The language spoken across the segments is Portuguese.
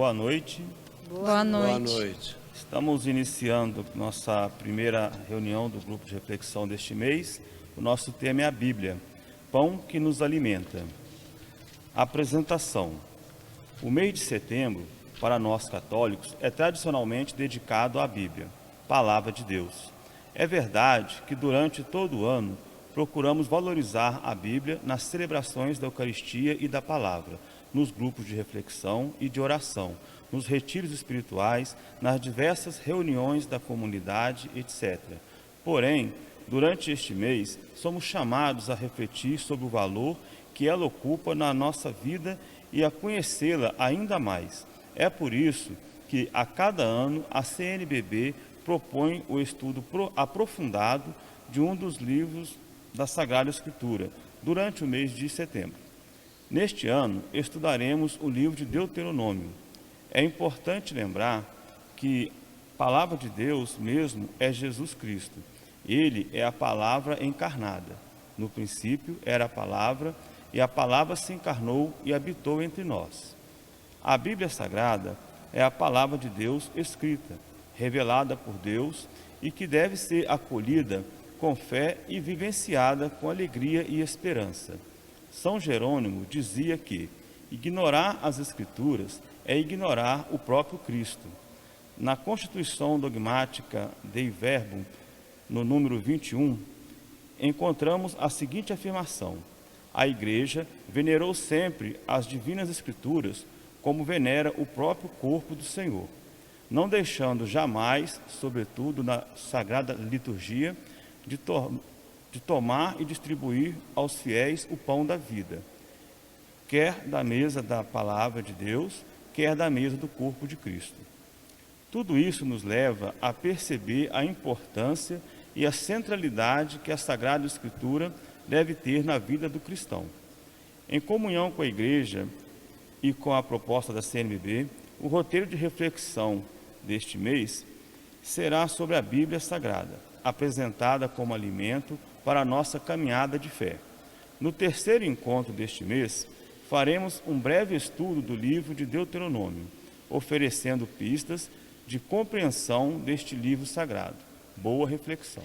boa noite. Boa noite. Boa noite. Estamos iniciando nossa primeira reunião do grupo de reflexão deste mês. O nosso tema é a Bíblia, pão que nos alimenta. Apresentação. O mês de setembro, para nós católicos, é tradicionalmente dedicado à Bíblia, Palavra de Deus. É verdade que durante todo o ano procuramos valorizar a Bíblia nas celebrações da Eucaristia e da Palavra, nos grupos de reflexão e de oração, nos retiros espirituais, nas diversas reuniões da comunidade, etc. Porém, durante este mês, somos chamados a refletir sobre o valor que ela ocupa na nossa vida e a conhecê-la ainda mais. É por isso que, a cada ano, a CNBB propõe o estudo aprofundado de um dos livros da Sagrada Escritura, durante o mês de setembro. Neste ano, estudaremos o livro de Deuteronômio. É importante lembrar que a palavra de Deus mesmo é Jesus Cristo. Ele é a palavra encarnada. No princípio era a palavra, e a palavra se encarnou e habitou entre nós. A Bíblia Sagrada é a palavra de Deus escrita, revelada por Deus e que deve ser acolhida com fé e vivenciada com alegria e esperança. São Jerônimo dizia que ignorar as Escrituras é ignorar o próprio Cristo. Na Constituição Dogmática Dei Verbum, no número 21, encontramos a seguinte afirmação: a Igreja venerou sempre as Divinas Escrituras como venera o próprio corpo do Senhor, não deixando jamais, sobretudo na Sagrada Liturgia, de tomar e distribuir aos fiéis o pão da vida, quer da mesa da palavra de Deus, quer da mesa do corpo de Cristo. Tudo isso nos leva a perceber a importância e a centralidade que a Sagrada Escritura deve ter na vida do cristão. Em comunhão com a Igreja e com a proposta da CNBB, o roteiro de reflexão deste mês será sobre a Bíblia Sagrada, apresentada como alimento para a nossa caminhada de fé. No terceiro encontro deste mês, faremos um breve estudo do livro de Deuteronômio, oferecendo pistas de compreensão deste livro sagrado. Boa reflexão.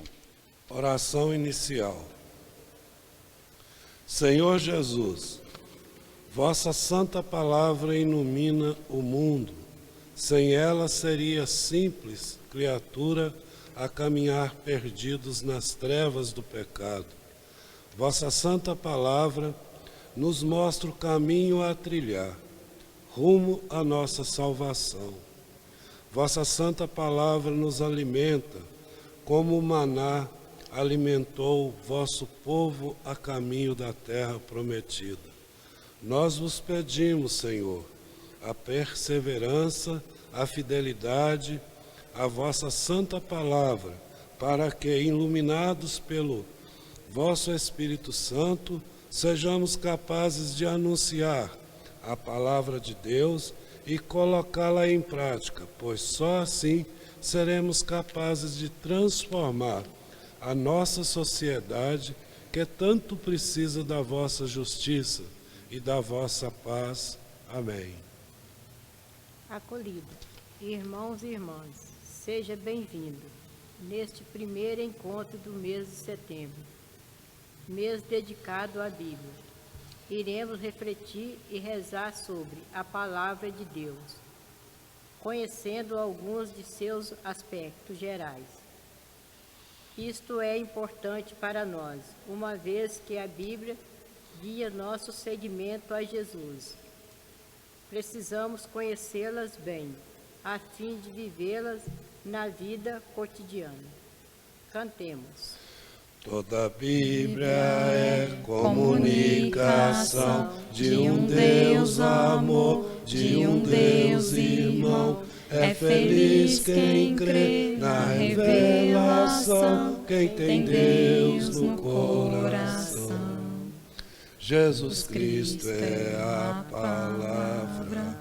Oração inicial. Senhor Jesus, vossa santa palavra ilumina o mundo. Sem ela seria simples criatura a caminhar perdidos nas trevas do pecado. Vossa santa palavra nos mostra o caminho a trilhar, rumo à nossa salvação. Vossa santa palavra nos alimenta, como o maná alimentou vosso povo a caminho da terra prometida. Nós vos pedimos, Senhor, a perseverança, a fidelidade, a vossa santa palavra, para que, iluminados pelo vosso Espírito Santo, sejamos capazes de anunciar a palavra de Deus e colocá-la em prática, pois só assim seremos capazes de transformar a nossa sociedade, que tanto precisa da vossa justiça e da vossa paz. Amém. Acolhido. Irmãos e irmãs, seja bem-vindo neste primeiro encontro do mês de setembro, mês dedicado à Bíblia. Iremos refletir e rezar sobre a palavra de Deus, conhecendo alguns de seus aspectos gerais. Isto é importante para nós, uma vez que a Bíblia guia nosso seguimento a Jesus. Precisamos conhecê-las bem, a fim de vivê-las na vida cotidiana. Cantemos. Toda a Bíblia é comunicação de um Deus amor, de um Deus irmão. É feliz quem crê na revelação, quem tem Deus no coração. Jesus Cristo é a palavra,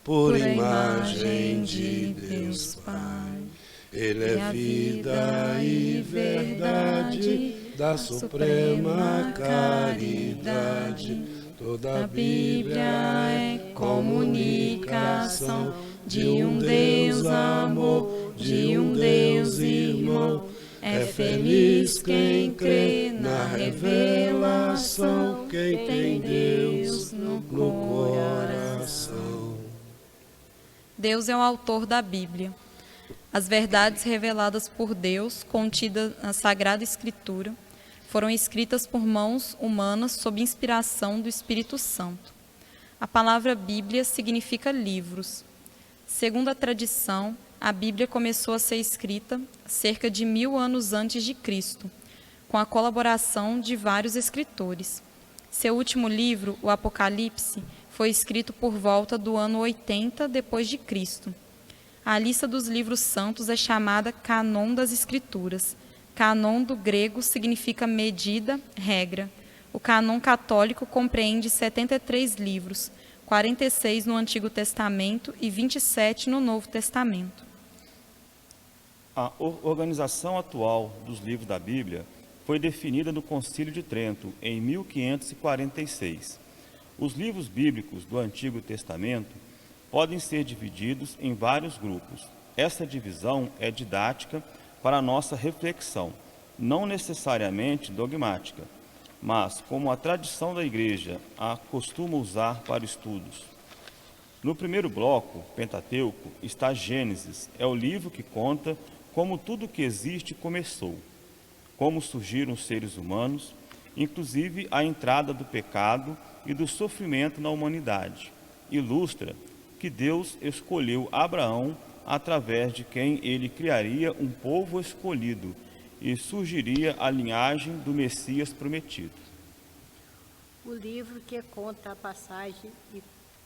por imagem de Deus Pai. Ele é vida e verdade da suprema caridade. Toda a Bíblia é comunicação de um Deus amor, de um Deus irmão. É feliz quem crê na revelação, quem tem Deus no coração. Deus é o autor da Bíblia. As verdades reveladas por Deus, contidas na Sagrada Escritura, foram escritas por mãos humanas sob inspiração do Espírito Santo. A palavra Bíblia significa livros. Segundo a tradição, a Bíblia começou a ser escrita cerca de 1000 anos antes de Cristo, com a colaboração de vários escritores. Seu último livro, o Apocalipse, foi escrito por volta do ano 80 depois de Cristo. A lista dos livros santos é chamada Cânon das Escrituras. Cânon do grego significa medida, regra. O cânon católico compreende 73 livros, 46 no Antigo Testamento e 27 no Novo Testamento. A organização atual dos livros da Bíblia foi definida no Concílio de Trento, em 1546. Os livros bíblicos do Antigo Testamento podem ser divididos em vários grupos. Essa divisão é didática para a nossa reflexão, não necessariamente dogmática, mas como a tradição da Igreja a costuma usar para estudos. No primeiro bloco, Pentateuco, está Gênesis, é o livro que conta como tudo que existe começou, como surgiram os seres humanos, inclusive a entrada do pecado e do sofrimento na humanidade. Ilustra que Deus escolheu Abraão, através de quem ele criaria um povo escolhido e surgiria a linhagem do Messias prometido. O livro que conta a passagem e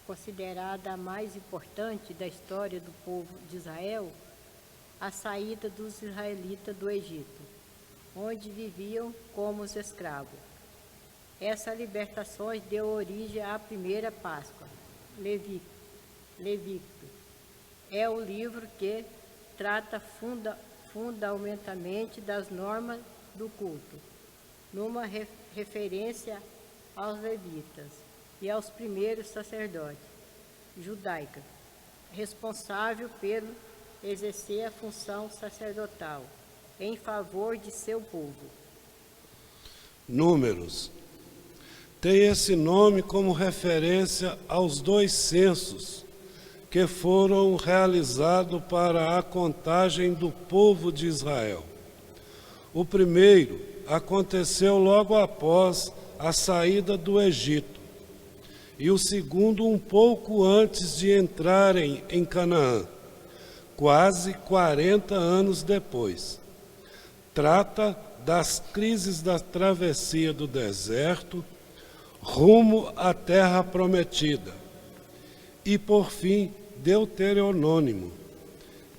considerada a mais importante da história do povo de Israel, a saída dos israelitas do Egito, onde viviam como os escravos. Essa libertação deu origem à primeira Páscoa, Levítico. É o livro que trata fundamentalmente das normas do culto, numa referência aos levitas e aos primeiros sacerdotes judaicos, responsável pelo exercer a função sacerdotal em favor de seu povo. Números. Tem esse nome como referência aos 2 censos que foram realizados para a contagem do povo de Israel. O primeiro aconteceu logo após a saída do Egito, e o segundo um pouco antes de entrarem em Canaã, quase 40 anos depois. Trata das crises da travessia do deserto rumo à terra prometida. E, por fim, Deuteronômio.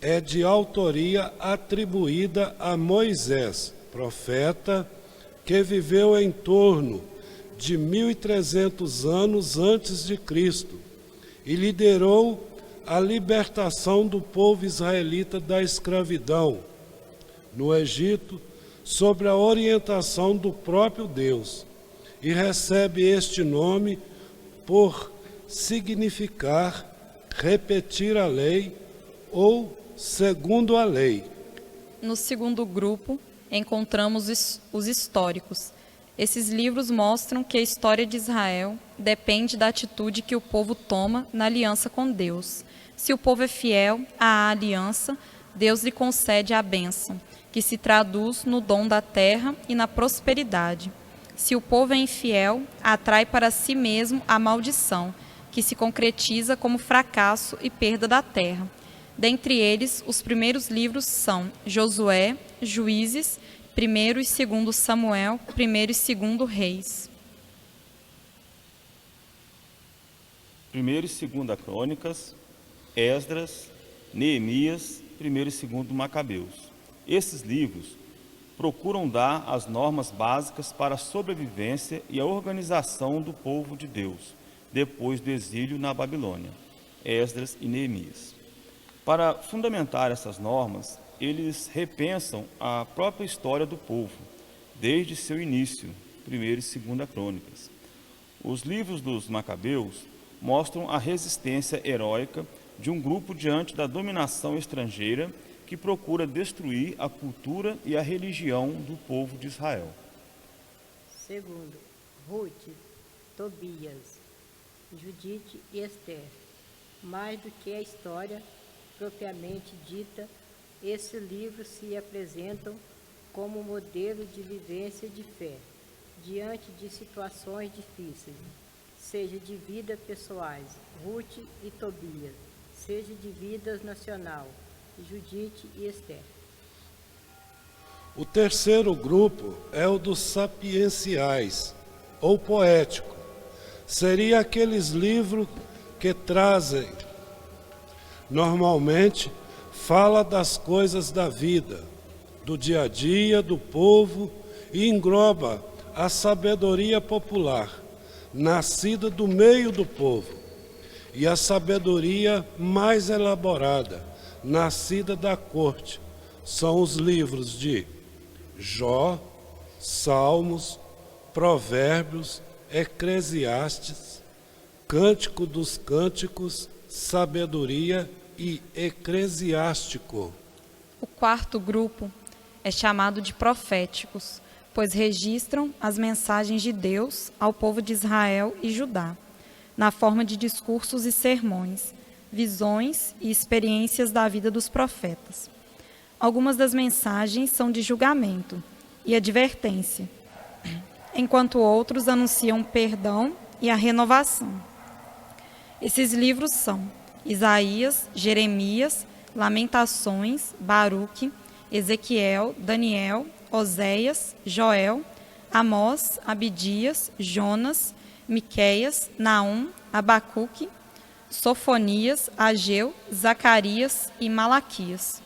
É de autoria atribuída a Moisés, profeta, que viveu em torno de 1300 anos antes de Cristo e liderou a libertação do povo israelita da escravidão no Egito, sob a orientação do próprio Deus, e recebe este nome por significar repetir a lei ou segundo a lei. No segundo grupo, encontramos os históricos. Esses livros mostram que a história de Israel depende da atitude que o povo toma na aliança com Deus. Se o povo é fiel à aliança, Deus lhe concede a bênção, que se traduz no dom da terra e na prosperidade. Se o povo é infiel, atrai para si mesmo a maldição, que se concretiza como fracasso e perda da terra. Dentre eles, os primeiros livros são Josué, Juízes, 1º e 2º Samuel, 1º e 2º Reis. 1ª e 2ª Crônicas, Esdras, Neemias, 1º e 2º Macabeus. Esses livros procuram dar as normas básicas para a sobrevivência e a organização do povo de Deus, depois do exílio na Babilônia, Esdras e Neemias. Para fundamentar essas normas, eles repensam a própria história do povo, desde seu início, 1ª e 2ª Crônicas. Os livros dos Macabeus mostram a resistência heróica de um grupo diante da dominação estrangeira que procura destruir a cultura e a religião do povo de Israel. Segundo, Ruth, Tobias, Judite e Esther. Mais do que a história propriamente dita, esses livros se apresentam como modelo de vivência de fé, diante de situações difíceis, seja de vida pessoais, Ruth e Tobias, seja de vidas nacional, Judite e Esther. O terceiro grupo é o dos sapienciais, ou poético. Seria aqueles livros que trazem, normalmente, fala das coisas da vida, do dia a dia, do povo, e engloba a sabedoria popular, nascida do meio do povo, e a sabedoria mais elaborada, nascida da corte. São os livros de Jó, Salmos, Provérbios, Eclesiastes, Cântico dos Cânticos, Sabedoria e Eclesiástico. O quarto grupo é chamado de proféticos, pois registram as mensagens de Deus ao povo de Israel e Judá, na forma de discursos e sermões, visões e experiências da vida dos profetas. Algumas das mensagens são de julgamento e advertência, enquanto outros anunciam perdão e a renovação. Esses livros são Isaías, Jeremias, Lamentações, Baruque, Ezequiel, Daniel, Oséias, Joel, Amós, Abidias, Jonas, Miqueias, Naum, Abacuque, Sofonias, Ageu, Zacarias e Malaquias.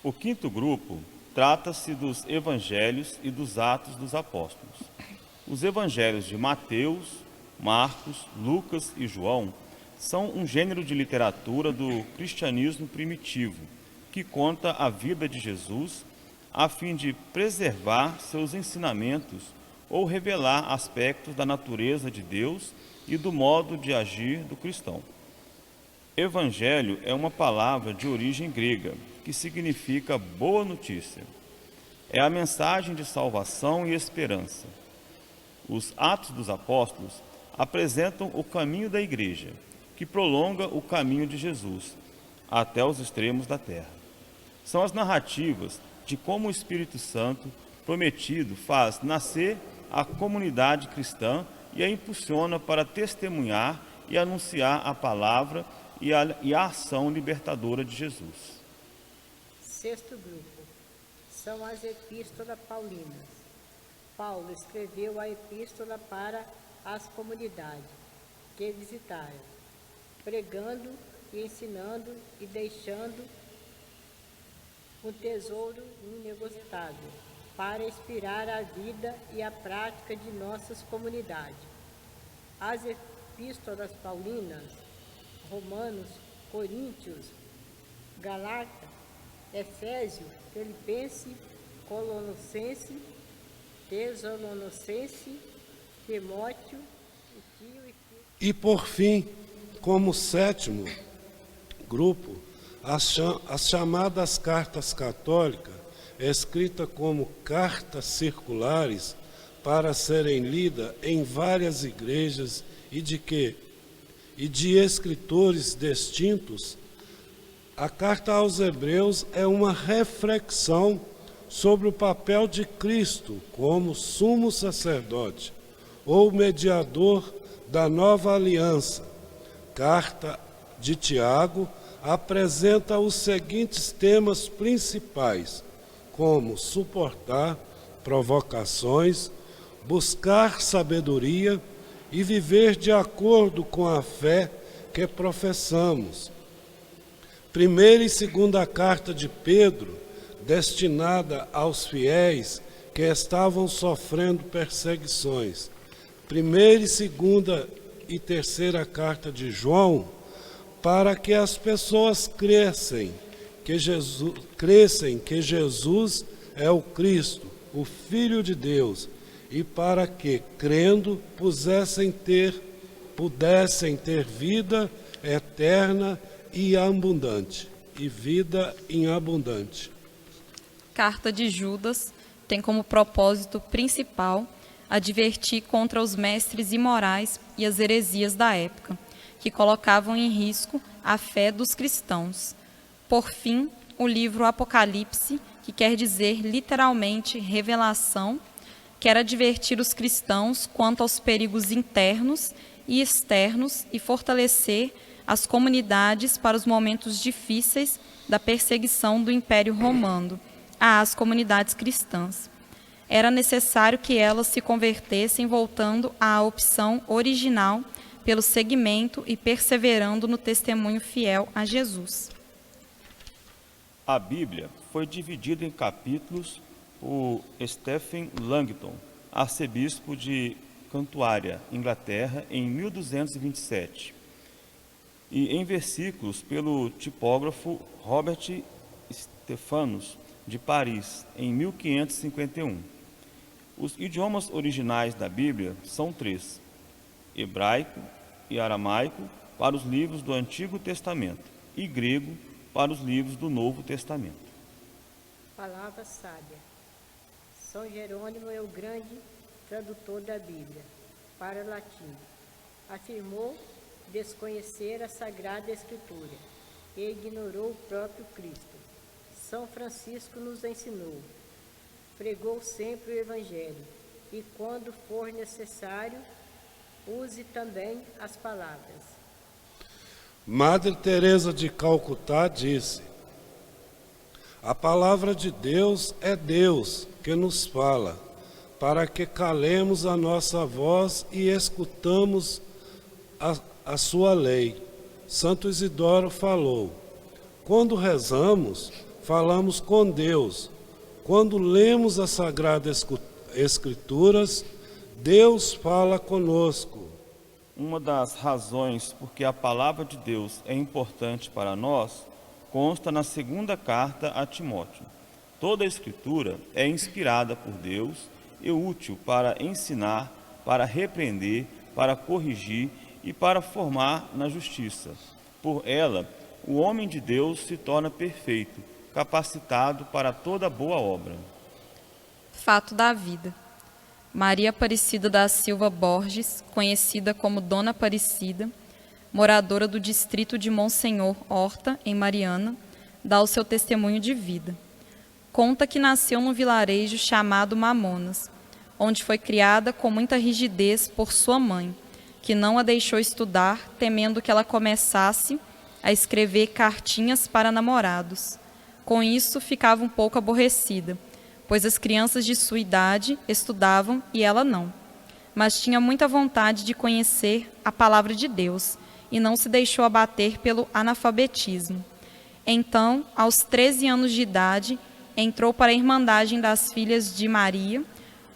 O quinto grupo trata-se dos evangelhos e dos atos dos apóstolos. Os evangelhos de Mateus, Marcos, Lucas e João são um gênero de literatura do cristianismo primitivo, que conta a vida de Jesus a fim de preservar seus ensinamentos ou revelar aspectos da natureza de Deus e do modo de agir do cristão. Evangelho é uma palavra de origem grega, que significa boa notícia. É a mensagem de salvação e esperança. Os Atos dos Apóstolos apresentam o caminho da igreja, que prolonga o caminho de Jesus até os extremos da terra. São as narrativas de como o Espírito Santo prometido faz nascer a comunidade cristã e a impulsiona para testemunhar e anunciar a palavra e a ação libertadora de Jesus. Sexto grupo são as epístolas paulinas. Paulo escreveu a epístola para as comunidades que visitaram, pregando e ensinando e deixando um tesouro inegociável para inspirar a vida e a prática de nossas comunidades. As epístolas paulinas, Romanos, Coríntios, Gálatas, Efésios, Filipenses, Colossenses, Tessalonicenses, Timóteo e Tito. E por fim, como sétimo grupo, as chamadas cartas católicas, escritas como cartas circulares para serem lidas em várias igrejas e de escritores distintos. A carta aos Hebreus é uma reflexão sobre o papel de Cristo como sumo sacerdote ou mediador da nova aliança. Carta de Tiago apresenta os seguintes temas principais, como suportar provocações, buscar sabedoria e viver de acordo com a fé que professamos. Primeira e segunda carta de Pedro, destinada aos fiéis que estavam sofrendo perseguições. Primeira e segunda e terceira carta de João, para que as pessoas crescem que Jesus é o Cristo, o Filho de Deus, e para que, crendo, pudessem ter vida eterna e abundante, e vida em abundante. Carta de Judas tem como propósito principal advertir contra os mestres imorais e as heresias da época, que colocavam em risco a fé dos cristãos. Por fim, o livro Apocalipse, que quer dizer literalmente revelação, quer advertir os cristãos quanto aos perigos internos e externos e fortalecer as comunidades para os momentos difíceis da perseguição do Império Romano às comunidades cristãs. Era necessário que elas se convertessem voltando à opção original pelo seguimento e perseverando no testemunho fiel a Jesus. A Bíblia foi dividida em capítulos por Stephen Langton, arcebispo de Cantuária, Inglaterra, em 1227, e em versículos pelo tipógrafo Robert Stephanus, de Paris, em 1551. Os idiomas originais da Bíblia são 3: hebraico e aramaico para os livros do Antigo Testamento e grego para os livros do Novo Testamento. Palavra sábia. São Jerônimo é o grande tradutor da Bíblia para o latim. Afirmou desconhecer a Sagrada Escritura e ignorou o próprio Cristo. São Francisco nos ensinou. Pregou sempre o Evangelho e, quando for necessário, use também as palavras. Madre Teresa de Calcutá disse: a palavra de Deus é Deus que nos fala, para que calemos a nossa voz e escutamos a sua lei. Santo Isidoro falou: quando rezamos, falamos com Deus. Quando lemos as Sagradas Escrituras, Deus fala conosco. Uma das razões por que a palavra de Deus é importante para nós consta na segunda carta a Timóteo. Toda a Escritura é inspirada por Deus e útil para ensinar, para repreender, para corrigir e para formar na justiça. Por ela, o homem de Deus se torna perfeito, capacitado para toda boa obra. Fato da vida. Maria Aparecida da Silva Borges, conhecida como Dona Aparecida, moradora do distrito de Monsenhor Horta, em Mariana, dá o seu testemunho de vida. Conta que nasceu num vilarejo chamado Mamonas, onde foi criada com muita rigidez por sua mãe, que não a deixou estudar, temendo que ela começasse a escrever cartinhas para namorados. Com isso, ficava um pouco aborrecida, pois as crianças de sua idade estudavam e ela não. Mas tinha muita vontade de conhecer a palavra de Deus e não se deixou abater pelo analfabetismo. Então, aos 13 anos de idade, entrou para a Irmandagem das Filhas de Maria,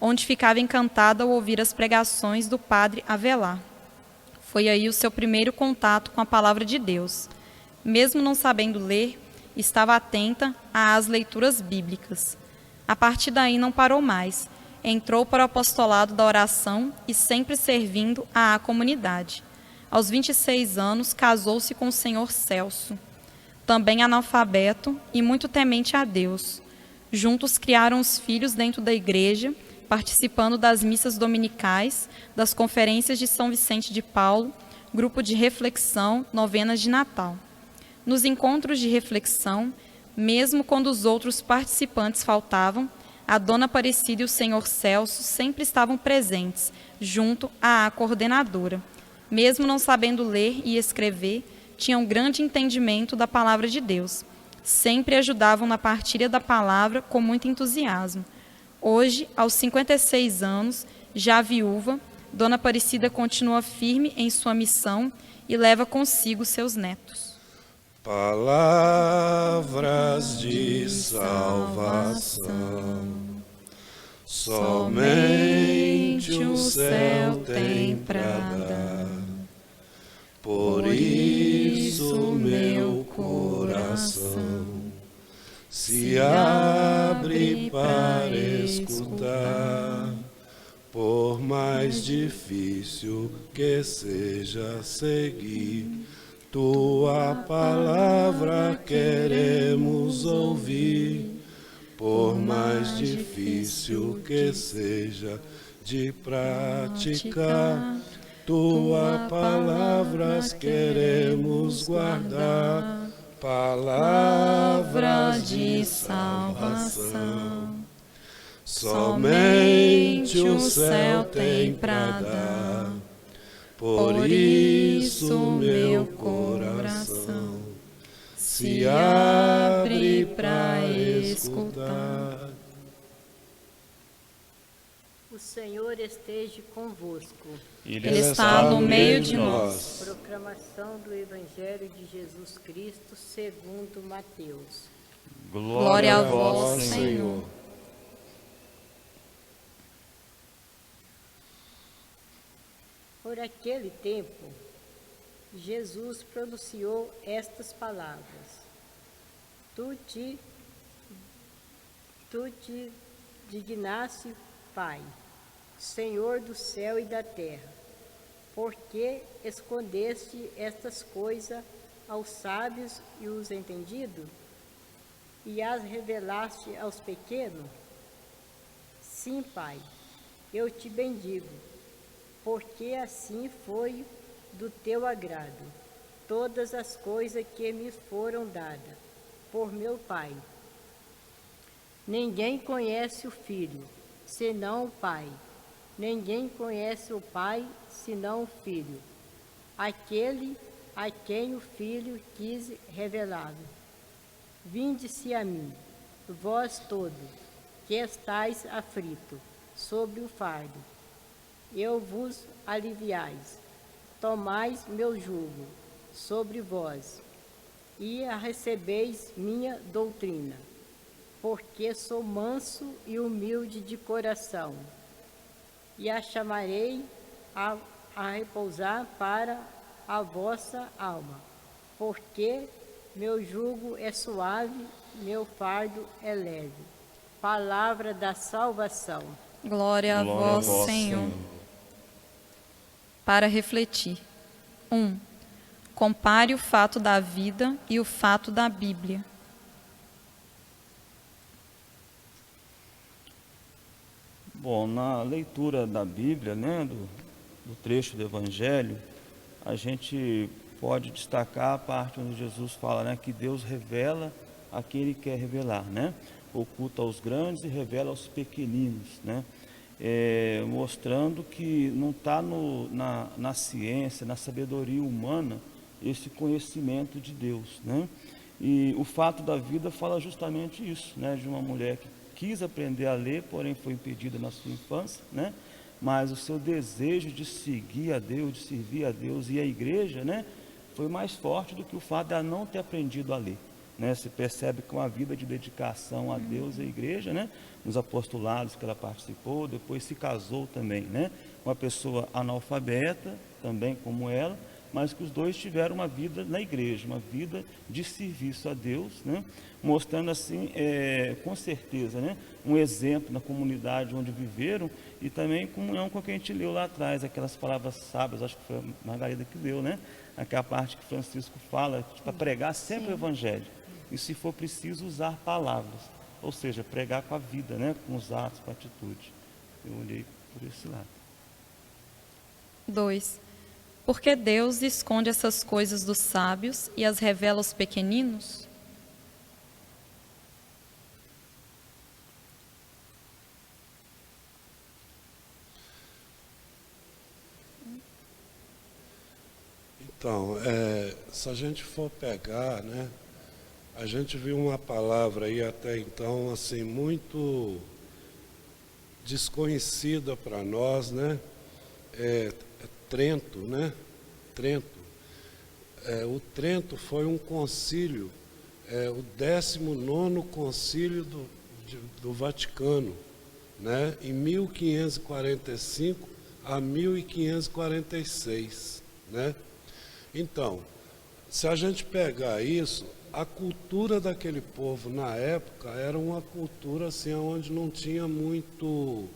onde ficava encantada ao ouvir as pregações do padre Avelar. Foi aí o seu primeiro contato com a palavra de Deus. Mesmo não sabendo ler, estava atenta às leituras bíblicas. A partir daí não parou mais. Entrou para o apostolado da oração e sempre servindo à comunidade. Aos 26 anos, casou-se com o senhor Celso, também analfabeto e muito temente a Deus. Juntos criaram os filhos dentro da igreja, participando das missas dominicais, das conferências de São Vicente de Paulo, grupo de reflexão, novenas de Natal. Nos encontros de reflexão, mesmo quando os outros participantes faltavam, a Dona Aparecida e o senhor Celso sempre estavam presentes, junto à coordenadora. Mesmo não sabendo ler e escrever, tinham grande entendimento da palavra de Deus. Sempre ajudavam na partilha da palavra com muito entusiasmo. Hoje, aos 56 anos, já viúva, Dona Aparecida continua firme em sua missão e leva consigo seus netos. Palavras de salvação, somente o céu tem pra dar. Por isso meu coração se abre para escutar, Por mais difícil que seja seguir, tua palavra queremos ouvir. Por mais difícil que seja de praticar, tua palavras queremos guardar. Palavras de salvação. Somente o céu tem pra dar, por isso meu coração se abre pra escutar. O Senhor esteja convosco. Ele está no meio de nós. Proclamação do Evangelho de Jesus Cristo segundo Mateus. Glória a vós, Senhor. Por aquele tempo, Jesus pronunciou estas palavras: Tu te dignaste, Pai, Senhor do céu e da terra, porque escondeste estas coisas aos sábios e os entendidos, e as revelaste aos pequenos? Sim, Pai, eu te bendigo, porque assim foi do teu agrado todas as coisas que me foram dadas por meu Pai. Ninguém conhece o Filho, senão o Pai. Ninguém conhece o Pai, senão o Filho, aquele a quem o Filho quis revelar. Vinde-se a mim, vós todos, que estáis aflitos sobre o fardo, eu vos aliviais. Tomais meu jugo sobre vós, e recebeis minha doutrina, porque sou manso e humilde de coração, e a chamarei a repousar para a vossa alma, porque meu jugo é suave, meu fardo é leve. Palavra da salvação. Glória a vós, Senhor. Para refletir. 1. Compare o fato da vida e o fato da Bíblia. Bom, na leitura da Bíblia, né, do trecho do Evangelho, a gente pode destacar a parte onde Jesus fala, né, que Deus revela a quem Ele quer revelar, né? Oculta aos grandes e revela aos pequeninos, né? Mostrando que não está na ciência, na sabedoria humana, esse conhecimento de Deus, né? E o fato da vida fala justamente isso, né? De uma mulher que quis aprender a ler, porém foi impedida na sua infância, né? Mas o seu desejo de seguir a Deus, de servir a Deus e a igreja, né, foi mais forte do que o fato de ela não ter aprendido a ler, né? Se percebe que uma vida de dedicação a Deus e à igreja, né, nos apostolados que ela participou, depois se casou também, né, uma pessoa analfabeta, também como ela, mas que os dois tiveram uma vida na igreja, uma vida de serviço a Deus, né? Mostrando assim, com certeza, né, um exemplo na comunidade onde viveram e também em comunhão com o que a gente leu lá atrás, aquelas palavras sábias, acho que foi a Margarida que leu, né? Aquela parte que Francisco fala, para pregar sempre o Evangelho, e se for preciso usar palavras, ou seja, pregar com a vida, né? Com os atos, com a atitude. Eu olhei por esse lado. 2. Por que Deus esconde essas coisas dos sábios e as revela aos pequeninos? Então, se a gente for pegar, né, a gente viu uma palavra aí até então, assim, muito desconhecida para nós, né? Trento, né? Trento. O Trento foi um concílio, o 19º concílio do Vaticano, né? Em 1545 a 1546, né? Então, se a gente pegar isso, a cultura daquele povo na época era uma cultura assim, onde não tinha muito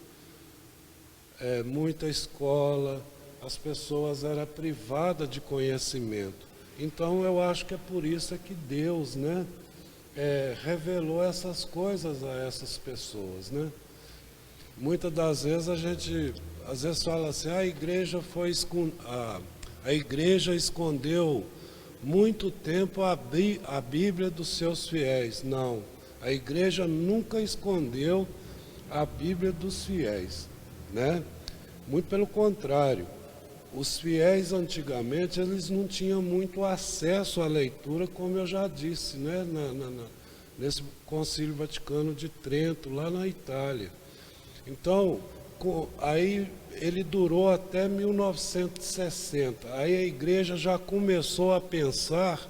muita escola, as pessoas eram privadas de conhecimento. Então eu acho que é por isso que Deus, né, revelou essas coisas a essas pessoas, né? Muitas das vezes a gente fala assim, a igreja escondeu muito tempo a Bíblia dos seus fiéis. Não, a igreja nunca escondeu a Bíblia dos fiéis, né? Muito pelo contrário, os fiéis antigamente eles não tinham muito acesso à leitura, como eu já disse, né? Nesse Concílio Vaticano de Trento, lá na Itália. Então, aí ele durou até 1960. Aí a igreja já começou a pensar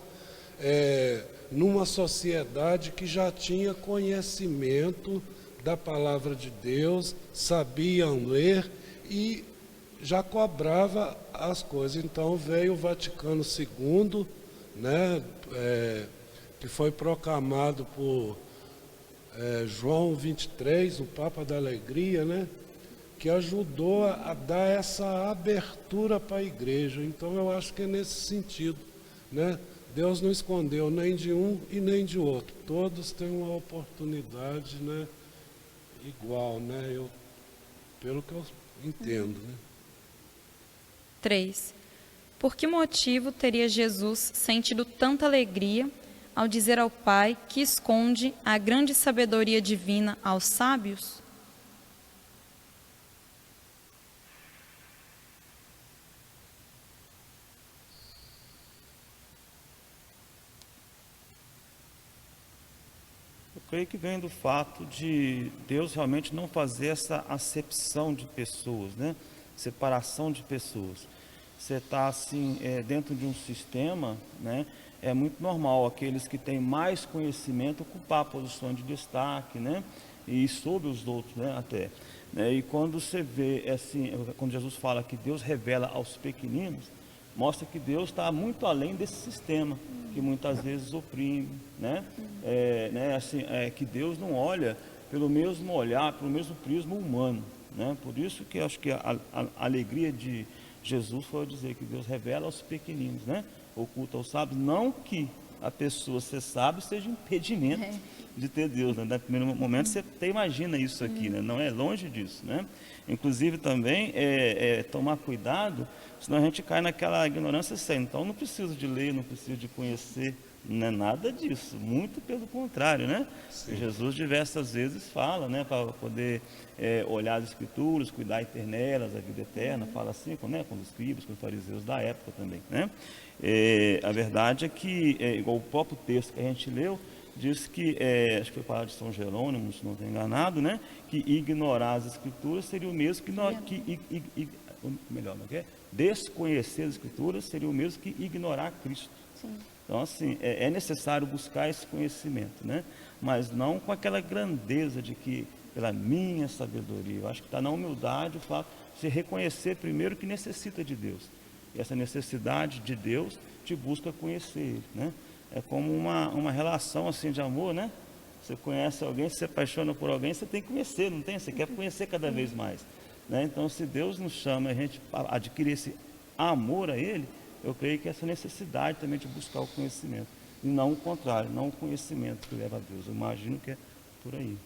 numa sociedade que já tinha conhecimento da palavra de Deus, sabiam ler e já cobrava as coisas. Então veio o Vaticano II, né, que foi proclamado por João 23, o Papa da Alegria, né, que ajudou a dar essa abertura para a igreja. Então eu acho que é nesse sentido, né? Deus não escondeu nem de um e nem de outro. Todos têm uma oportunidade, né, igual, né? Pelo que eu entendo, né? 3. Por que motivo teria Jesus sentido tanta alegria ao dizer ao Pai que esconde a grande sabedoria divina aos sábios? Eu creio que vem do fato de Deus realmente não fazer essa acepção de pessoas, né? Separação de pessoas. Você está assim, dentro de um sistema, né? É muito normal aqueles que têm mais conhecimento ocupar posições de destaque, né? E sobre os outros, né? Até. Né? E quando você vê, assim, quando Jesus fala que Deus revela aos pequeninos, mostra que Deus está muito além desse sistema, que muitas vezes oprime, né? Que Deus não olha pelo mesmo olhar, pelo mesmo prisma humano, né? Por isso que eu acho que a alegria de Jesus foi dizer que Deus revela aos pequeninos, né? Oculta aos sábios, não que a pessoa ser sábio seja impedimento de ter Deus, né? No primeiro momento você até imagina isso aqui, né? Não é longe disso, né? Inclusive também tomar cuidado, senão a gente cai naquela ignorância séria. Então não preciso de ler, não preciso de conhecer, não é nada disso, muito pelo contrário, né? Jesus diversas vezes fala, né, para poder olhar as escrituras, cuidar e ter nelas a vida eterna, fala assim, né, com os escribas, com os fariseus da época também, né? A verdade é que, igual o próprio texto que a gente leu, diz que, acho que foi palavra de São Jerônimo, se não estou enganado, né, que ignorar as escrituras seria o mesmo desconhecer as escrituras seria o mesmo que ignorar Cristo. Sim. Então, assim, é necessário buscar esse conhecimento, né? Mas não com aquela grandeza de que, pela minha sabedoria, eu acho que está na humildade o fato de você reconhecer primeiro que necessita de Deus. E essa necessidade de Deus te busca conhecer Ele, né? É como uma relação assim de amor, né? Você conhece alguém, se apaixona por alguém, você tem que conhecer, não tem? Você quer conhecer cada vez mais, né? Então, se Deus nos chama a gente adquirir esse amor a Ele, eu creio que essa necessidade também de buscar o conhecimento. E não o contrário, não o conhecimento que leva a Deus. Eu imagino que é por aí.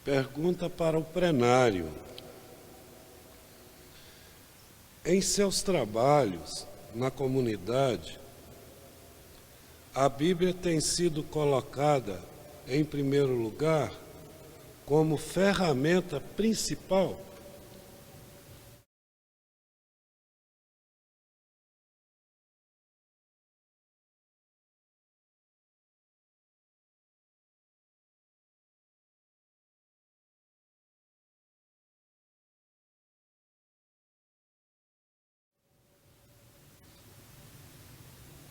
Pergunta para o plenário. Em seus trabalhos na comunidade, a Bíblia tem sido colocada em primeiro lugar como ferramenta principal?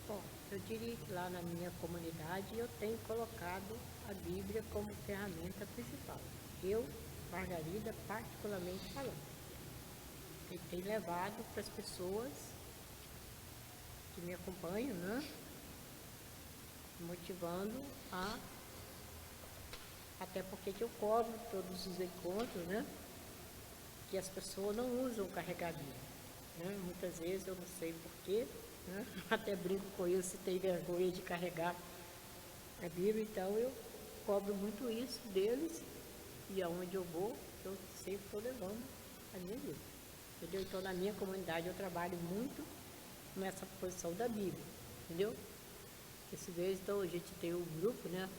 Bom, eu diria que lá na minha comunidade eu tenho colocado a Bíblia como ferramenta principal. Eu, Margarida, particularmente falando. E tem levado para as pessoas que me acompanham, né? Motivando a Até porque que eu cobro todos os encontros, né? Que as pessoas não usam carregar a Bíblia, né? Muitas vezes eu não sei porquê, né? Até brinco com isso, se tem vergonha de carregar a Bíblia, então eu cobro muito isso deles, e aonde eu vou, eu sempre estou levando a minha Bíblia, entendeu? Então na minha comunidade eu trabalho muito nessa posição da Bíblia, entendeu? Esse vez, então, a gente tem um grupo, né?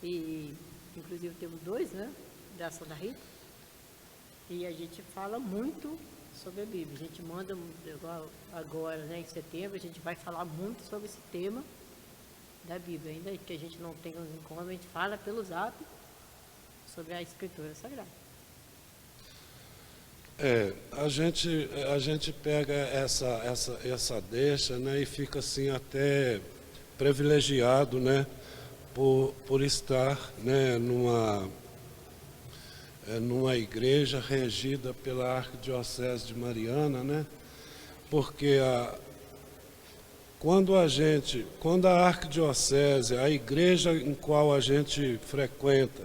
E inclusive temos 2, né? Da Ação da Rita. E a gente fala muito sobre a Bíblia. A gente manda, agora, né, em setembro, a gente vai falar muito sobre esse tema da Bíblia. Ainda que a gente não tenha uns encontros, a gente fala pelo Zap sobre a Escritura Sagrada. A gente pega essa deixa, né, e fica assim até privilegiado, né, por estar, né, numa igreja regida pela Arquidiocese de Mariana, né, porque quando a Arquidiocese, a igreja em qual a gente frequenta,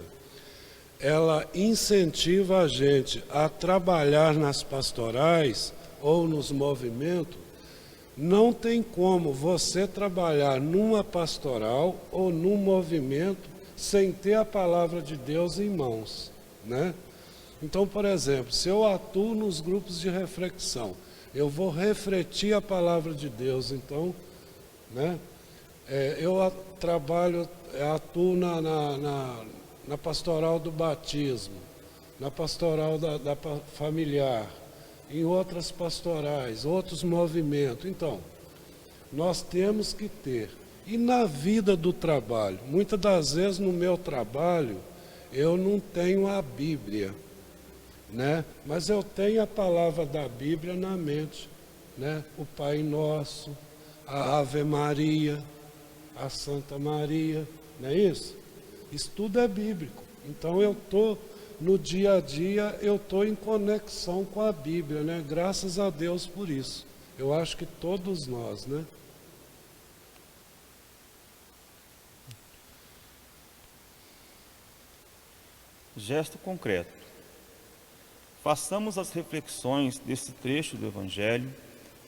ela incentiva a gente a trabalhar nas pastorais ou nos movimentos, não tem como você trabalhar numa pastoral ou num movimento sem ter a palavra de Deus em mãos, né? Então, por exemplo, se eu atuo nos grupos de reflexão, eu vou refletir a palavra de Deus, então, né? Eu atuo na pastoral do batismo, na pastoral da familiar, em outras pastorais, outros movimentos. Então, nós temos que ter. E na vida do trabalho, muitas das vezes no meu trabalho, eu não tenho a Bíblia, né? Mas eu tenho a palavra da Bíblia na mente, né? O Pai Nosso, a Ave Maria, a Santa Maria, não é isso? Isso tudo é bíblico. Então eu estou, no dia a dia, eu estou em conexão com a Bíblia, né? Graças a Deus por isso. Eu acho que todos nós, né? Gesto concreto. Façamos as reflexões desse trecho do Evangelho,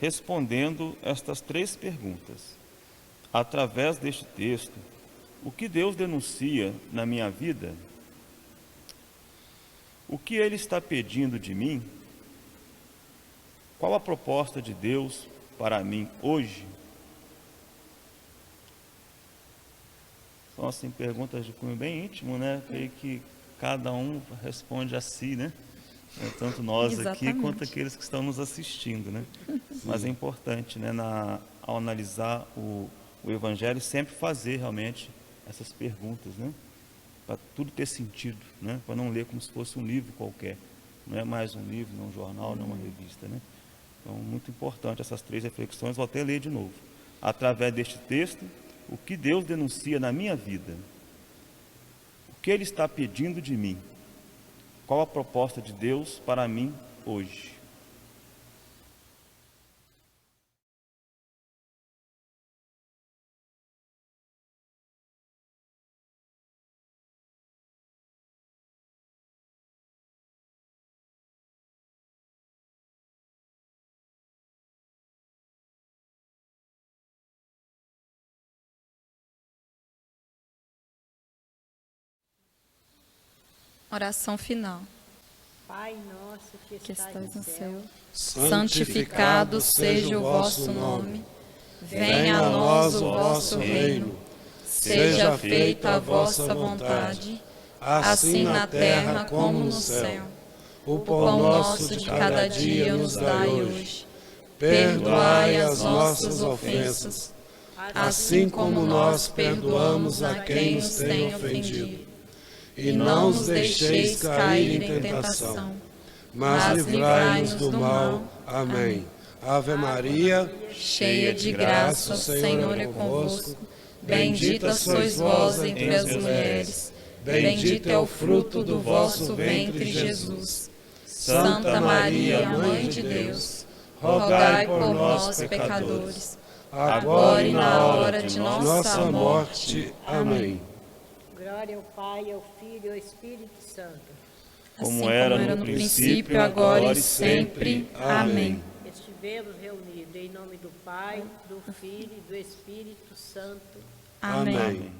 respondendo estas 3 perguntas. Através deste texto, o que Deus denuncia na minha vida? O que Ele está pedindo de mim? Qual a proposta de Deus para mim hoje? São assim perguntas de cunho bem íntimo, né? Creio que cada um responde a si, né? Tanto nós Exatamente. aqui quanto aqueles que estão nos assistindo, né? Mas é importante, né, ao analisar o Evangelho, sempre fazer realmente essas perguntas, né? Para tudo ter sentido, né? Para não ler como se fosse um livro qualquer. Não é mais um livro, não um jornal, não uma revista, né? Então, muito importante essas 3 reflexões. Vou até ler de novo. Através deste texto, o que Deus denuncia na minha vida? O que Ele está pedindo de mim? Qual a proposta de Deus para mim hoje? Oração final. Pai nosso que Que estás estás no no céu, céu, santificado seja o vosso nome. Venha a nós o vosso reino. Seja feita a vossa vontade, assim na terra como no céu. O pão nosso de cada dia nos dai hoje. Perdoai as nossas ofensas, assim como nós perdoamos a quem nos tem ofendido. E não nos deixeis cair em tentação, mas livrai-nos do mal. Amém. Ave Maria, Cheia de graça, o Senhor é convosco. Bendita sois vós entre as mulheres. Bendito é o fruto do vosso ventre, Jesus. Santa Maria, Mãe de Deus, rogai por nós, pecadores, agora e na hora de nossa morte. Amém. Glória ao Pai, ao Filho e ao Espírito Santo. Como era no princípio, agora e sempre. Amém. Estivemos reunidos em nome do Pai, do Filho e do Espírito Santo. Amém. Amém.